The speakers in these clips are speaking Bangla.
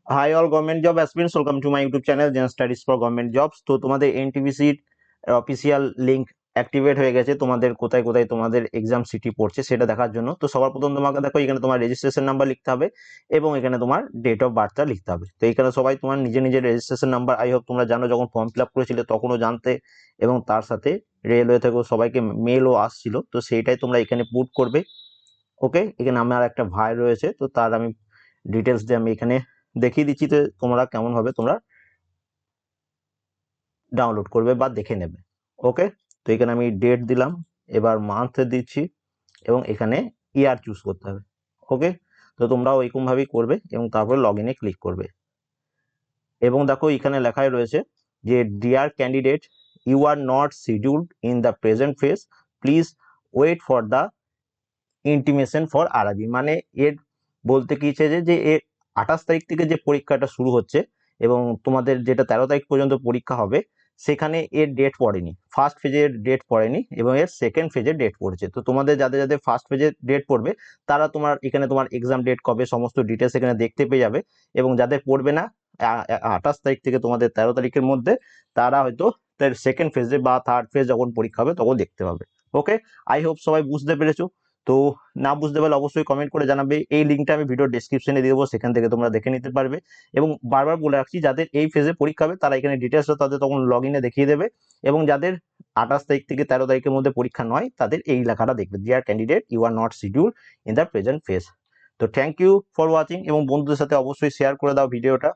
High all government job aspirants, welcome to my YouTube channel Gen studies for government jobs. তো তোমাদের এনটিপিসির অফিসিয়াল লিঙ্ক অ্যাক্টিভেট হয়ে গেছে। তোমাদের কোথায় কোথায় তোমাদের এক্সাম সিটি পড়ছে সেটা দেখার জন্য। তো সবার প্রথম তোমাকে দেখো এখানে তোমার রেজিস্ট্রেশন নাম্বার লিখতে হবে এবং এখানে তোমার ডেট অফ বার্থটা লিখতে হবে। তো এখানে সবাই তোমার নিজের নিজের রেজিস্ট্রেশন নাম্বার আই হোপ তোমরা জানো, যখন ফর্ম ফিল আপ করেছিলে তখনও জানতে, এবং তার সাথে রেলওয়ে থেকেও সবাইকে মেলও আসছিল, তো সেইটাই তোমরা এখানে পুট করবে। ওকে, এখানে আমার একটা ভাই রয়েছে, তো তার আমি ডিটেলস দিয়ে আমি এখানে দেখিয়ে দিচ্ছি, তো তোমরা কেমন ভাবে তোমরা ডাউনলোড করবে বা দেখে নেবে। ওকে, তো এখানে আমি ডেট দিলাম, এবার মান্থ দিচ্ছি এবং এখানে ইয়ার চুজ করতে হবে। ওকে, তো তোমরাও এরকম ভাবেই করবে এবং তারপরে লগ ইনে ক্লিক করবে। এবং দেখো এখানে লেখাই রয়েছে যে dear candidate, you are not scheduled in the present phase, please wait for the intimation for RRB. মানে এর বলতে কি চাইছে যে এর 28 তারিখ থেকে যে পরীক্ষাটা শুরু হচ্ছে এবং তোমাদের যেটা 13 তারিখ পর্যন্ত পরীক্ষা হবে, সেখানে এর ডেট পড়েনি, ফার্স্ট ফেজের ডেট পড়েনি এবং এর সেকেন্ড ফেজের ডেট পড়েছে। তো তোমাদের যাদের যাদের ফার্স্ট ফেজের ডেট পড়বে তারা তোমার এখানে তোমার এক্সাম ডেট কবে সমস্ত ডিটেলস এখানে দেখতে পেয়ে যাবে, এবং যাদের পড়বে না 28 তারিখ থেকে তোমাদের 13 তারিখের মধ্যে, তারা হয়তো তার সেকেন্ড ফেজে বা থার্ড ফেজ যখন পরীক্ষা হবে তখন দেখতে পাবে। ওকে, আই হোপ সবাই বুঝতে পেরেছো। তো না বুঝতে পারলে অবশ্যই কমেন্ট করে জানাবে। এই লিঙ্কটা আমি ভিডিও ডেসক্রিপশনে দিয়ে দেবো, সেখান থেকে তোমরা দেখে নিতে পারবে। এবং বারবার বলে রাখছি, যাদের এই ফেজে পরীক্ষা হবে তারা এখানে ডিটেলসটা তাদের তখন লগ ইনে দেখিয়ে দেবে, এবং যাদের 28 তারিখ থেকে 13 তারিখের মধ্যে পরীক্ষা নয় তাদের এই লেখাটা দেখবে, dear candidate you are not schedule in the present phase. তো থ্যাংক ইউ ফর ওয়াচিং, এবং বন্ধুদের সাথে অবশ্যই শেয়ার করে দাও ভিডিওটা।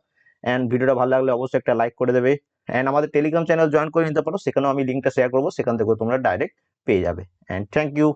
অ্যান্ড ভিডিওটা ভালো লাগলে অবশ্যই একটা লাইক করে দেবে। অ্যান্ড আমাদের টেলিগ্রাম চ্যানেল জয়েন করে নিতে পারো, সেখানেও আমি লিঙ্কটা শেয়ার করবো, সেখান থেকেও তোমরা ডাইরেক্ট পেয়ে যাবে। And thank you.